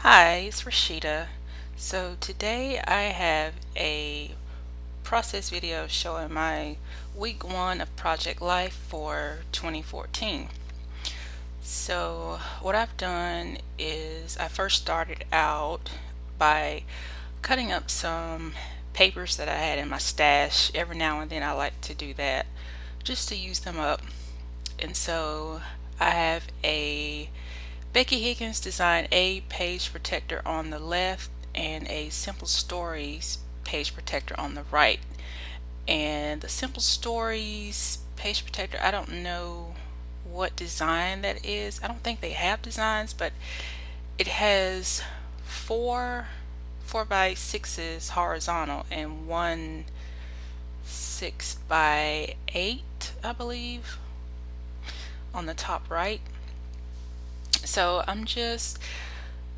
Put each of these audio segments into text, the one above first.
Hi, it's Rashida. So today I have a process video showing my week 1 of Project Life for 2014. So what I've done is I first started out by cutting up some papers that I had in my stash. Every now and then I like to do that just to use them up. And so I have a Becky Higgins Design A page protector on the left and a Simple Stories page protector on the right. And the Simple Stories page protector, I don't know what design that is. I don't think they have designs, but it has four 4x6s horizontal and one 6x8, I believe, on the top right. So I'm just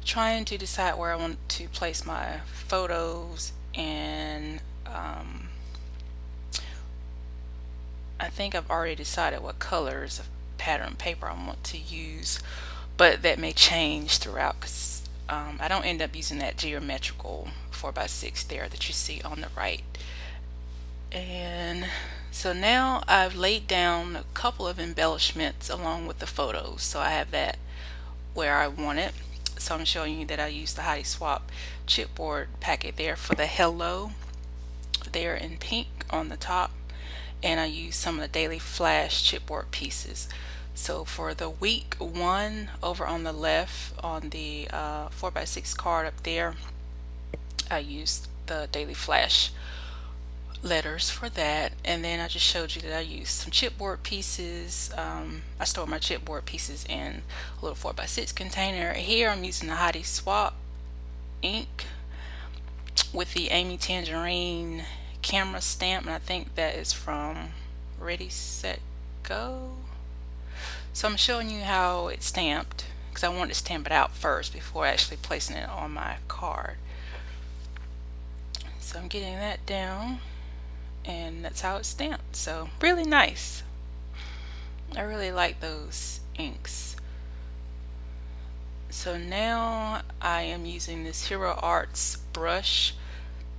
trying to decide where I want to place my photos, and I think I've already decided what colors of pattern paper I want to use, but that may change throughout because I don't end up using that geometrical 4x6 there that you see on the right. And so now I've laid down a couple of embellishments along with the photos, so I have that where I want it. So I'm showing you that I used the Heidi Swapp chipboard packet there for the hello there in pink on the top, and I used some of the Daily Flash chipboard pieces. So for the week 1 over on the left on the 4x6 card up there, I used the Daily Flash letters for that, and then I just showed you that I used some chipboard pieces. I store my chipboard pieces in a little 4x6 container. Here I'm using the Heidi Swapp ink with the Amy Tangerine camera stamp, and I think that is from Ready Set Go. So I'm showing you how it's stamped because I wanted to stamp it out first before actually placing it on my card. So I'm getting that down, and that's how it's stamped. So really nice. I really like those inks. So now I am using this Hero Arts brush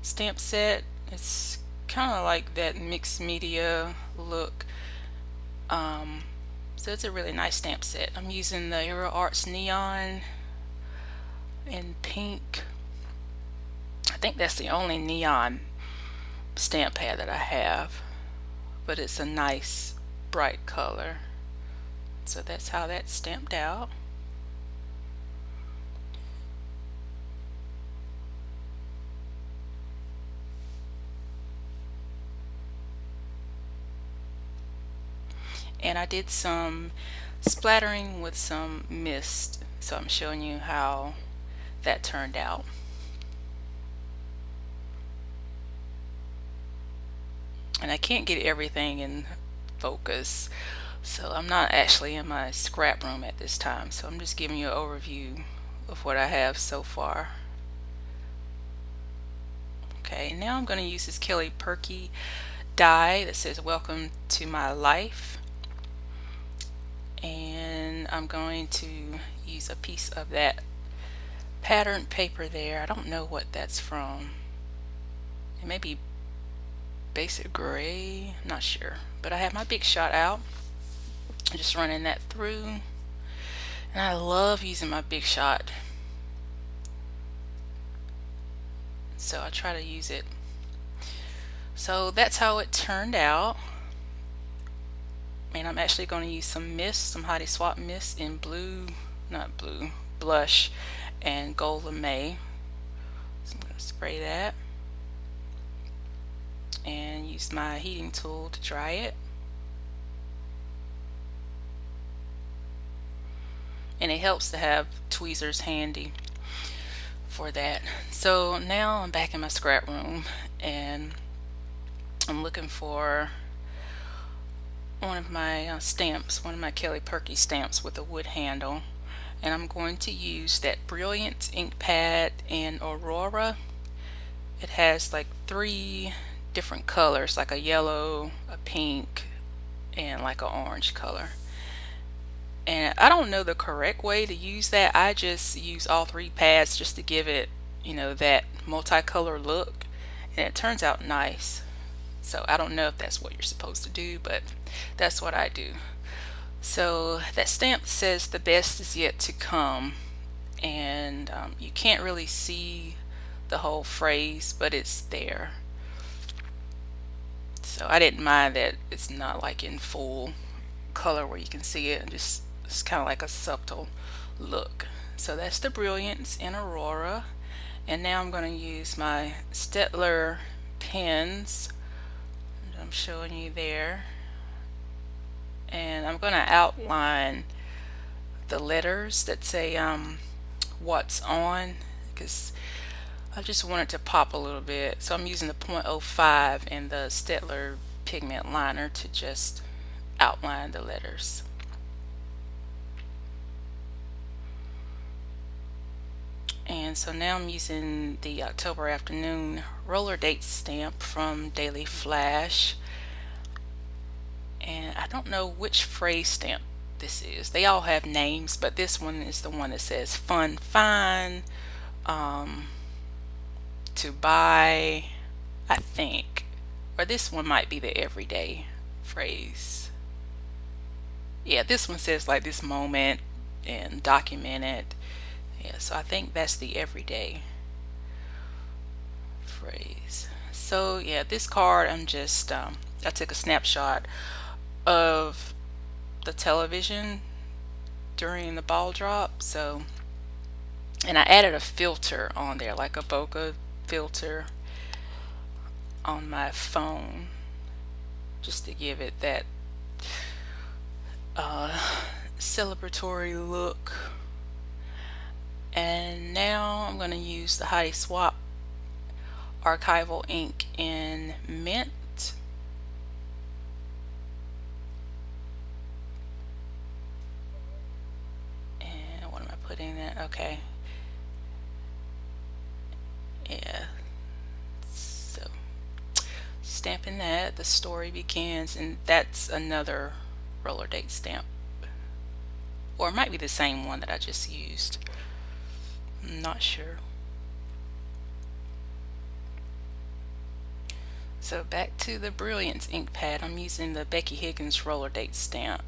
stamp set. It's kind of like that mixed media look. So it's a really nice stamp set. I'm using the Hero Arts Neon in pink. I think that's the only neon stamp pad that I have, but it's a nice bright color. So that's how that's stamped out. And I did some splattering with some mist, so I'm showing you how that turned out. And I can't get everything in focus, so I'm not actually in my scrap room at this time, so I'm just giving you an overview of what I have so far. Okay, now I'm going to use this Kelly Purkey die that says welcome to my life, and I'm going to use a piece of that pattern paper there. I don't know what that's from. It may be Basic Gray, I'm not sure, but I have my Big Shot out. I'm just running that through, and I love using my Big Shot, so I try to use it. So that's how it turned out, and I'm actually going to use some mist, some Heidi Swapp mist in blush and Gold Lame. So I'm going to spray that and use my heating tool to dry it. And it helps to have tweezers handy for that. So now I'm back in my scrap room, and I'm looking for one of my stamps, one of my Kelly Purkey stamps with a wood handle, and I'm going to use that Brilliance ink pad in Aurora. It has like 3 different colors, like a yellow, a pink, and like an orange color. And I don't know the correct way to use that. I just use all three pads just to give it, that multicolor look, and it turns out nice. So I don't know if that's what you're supposed to do, but that's what I do. So that stamp says the best is yet to come, and you can't really see the whole phrase, but it's there. So I didn't mind that it's not like in full color where you can see it, and just it's kind of like a subtle look. So that's the Brilliance in Aurora. And now I'm going to use my Staedtler pens that I'm showing you there, and I'm going to outline the letters that say what's on, because I just want it to pop a little bit. So I'm using the 0.05 and the Staedtler pigment liner to just outline the letters. And so now I'm using the October Afternoon roller date stamp from Daily Flash, and I don't know which phrase stamp this is. They all have names, but this one is the one that says fun fine, to buy, I think, or this one might be the everyday phrase. Yeah, this one says like this moment and documented. Yeah, so I think that's the everyday phrase. So yeah, this card, I'm just I took a snapshot of the television during the ball drop. So, and I added a filter on there, like a bokeh filter on my phone, just to give it that celebratory look. And now I'm going to use the Heidi Swapp archival ink in Mint. And what am I putting there? Okay. Yeah. So stamping that, the story begins, and that's another roller date stamp. Or it might be the same one that I just used. I'm not sure. So back to the Brilliance ink pad. I'm using the Becky Higgins roller date stamp.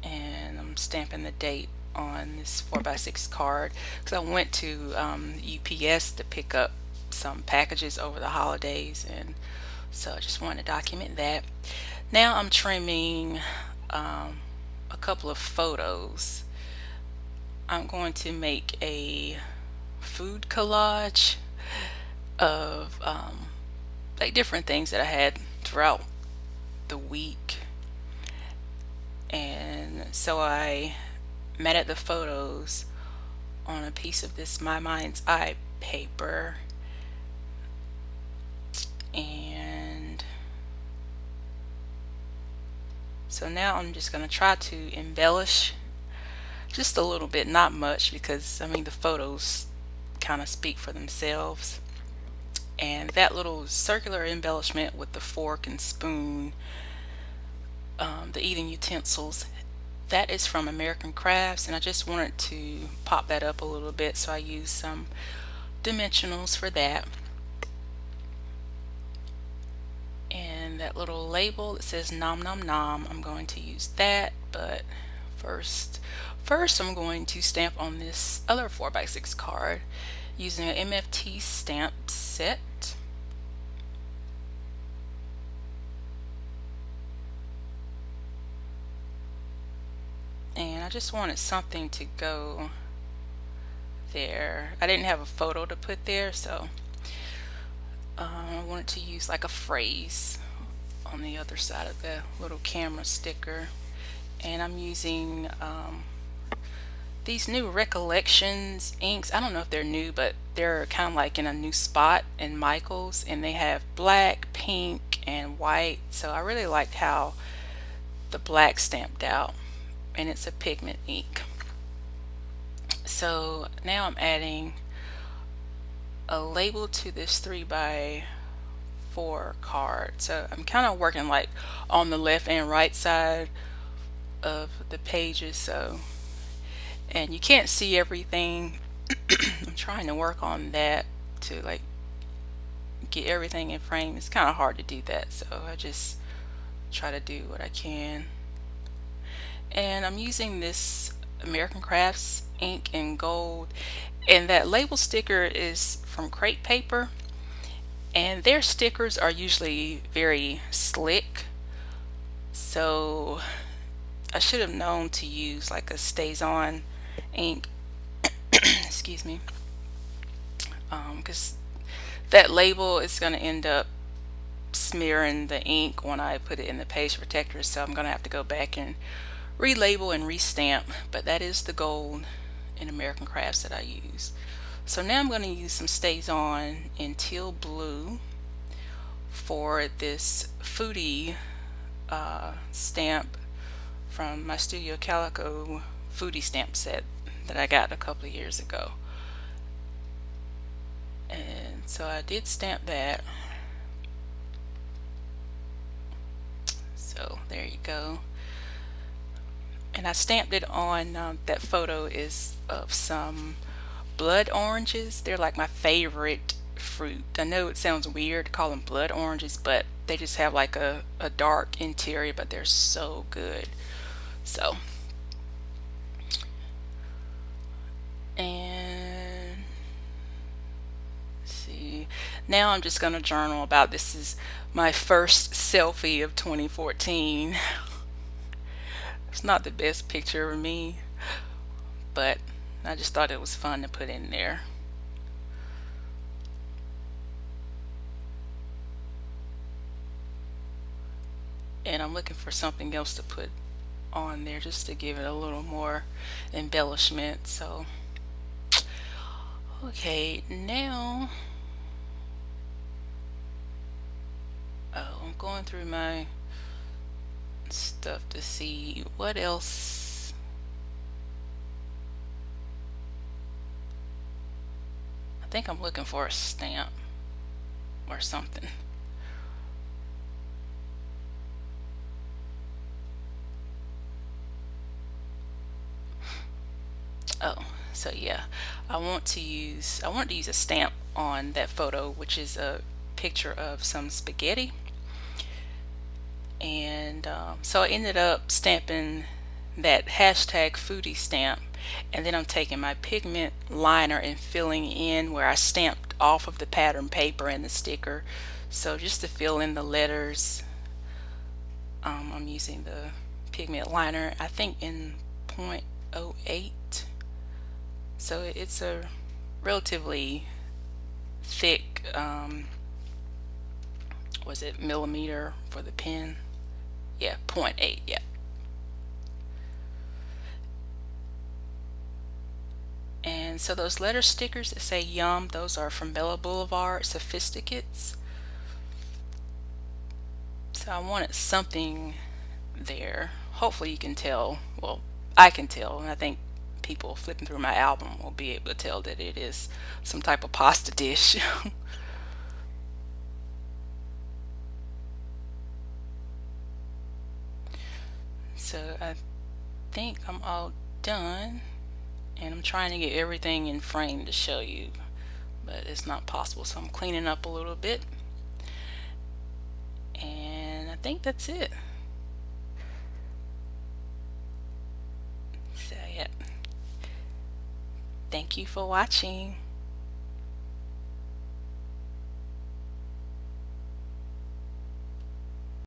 And I'm stamping the date on this 4x6 card because I went to UPS to pick up some packages over the holidays, and so I just wanted to document that. Now I'm trimming a couple of photos. I'm going to make a food collage of like different things that I had throughout the week, and so I matted the photos on a piece of this My Mind's Eye paper. And so now I'm just going to try to embellish just a little bit, not much, because I mean the photos kind of speak for themselves. And that little circular embellishment with the fork and spoon, the eating utensils, that is from American Crafts, and I just wanted to pop that up a little bit, so I used some dimensionals for that. And that little label that says nom nom nom, I'm going to use that, but first I'm going to stamp on this other 4x6 card using an MFT stamp set. And I just wanted something to go there. I didn't have a photo to put there, so I wanted to use like a phrase on the other side of the little camera sticker. And I'm using these new Recollections inks. I don't know if they're new, but they're kind of like in a new spot in Michaels, and they have black, pink, and white. So I really liked how the black stamped out, and it's a pigment ink. So now I'm adding a label to this 3x4 card. So I'm kind of working like on the left and right side of the pages, so, and you can't see everything. I'm trying to work on that to like get everything in frame. It's kind of hard to do that, so I just try to do what I can. And I'm using this American Crafts ink in gold, and that label sticker is from Crate Paper, and their stickers are usually very slick, so I should have known to use like a StazOn ink excuse me, because that label is going to end up smearing the ink when I put it in the page protector, so I'm going to have to go back and relabel and restamp. But that is the gold in American Crafts that I use. So now I'm going to use some StazOn in teal blue for this foodie stamp from my Studio Calico foodie stamp set that I got a couple of years ago. And so I did stamp that. So there you go. And I stamped it on, that photo is of some blood oranges. They're like my favorite fruit. I know it sounds weird to call them blood oranges, but they just have like a dark interior, but they're so good. So, and let's see, now I'm just going to journal about this. Is my first selfie of 2014. It's not the best picture of me, but I just thought it was fun to put in there. And I'm looking for something else to put on there just to give it a little more embellishment. So okay, now I'm going through my stuff to see what else. I think I'm looking for a stamp or something. Oh, so yeah, I want to use a stamp on that photo, which is a picture of some spaghetti. And so I ended up stamping that hashtag foodie stamp, and then I'm taking my pigment liner and filling in where I stamped off of the pattern paper and the sticker. So just to fill in the letters, I'm using the pigment liner, I think in 0.08. So it's a relatively thick, was it millimeter for the pen? Yeah, 0.8, yeah. And so those letter stickers that say Yum, those are from Bella Boulevard Sophisticates. So I wanted something there. Hopefully you can tell, well, I can tell, and I think people flipping through my album will be able to tell that it is some type of pasta dish. So I think I'm all done, and I'm trying to get everything in frame to show you, but it's not possible, so I'm cleaning up a little bit, and I think that's it. So yeah, thank you for watching.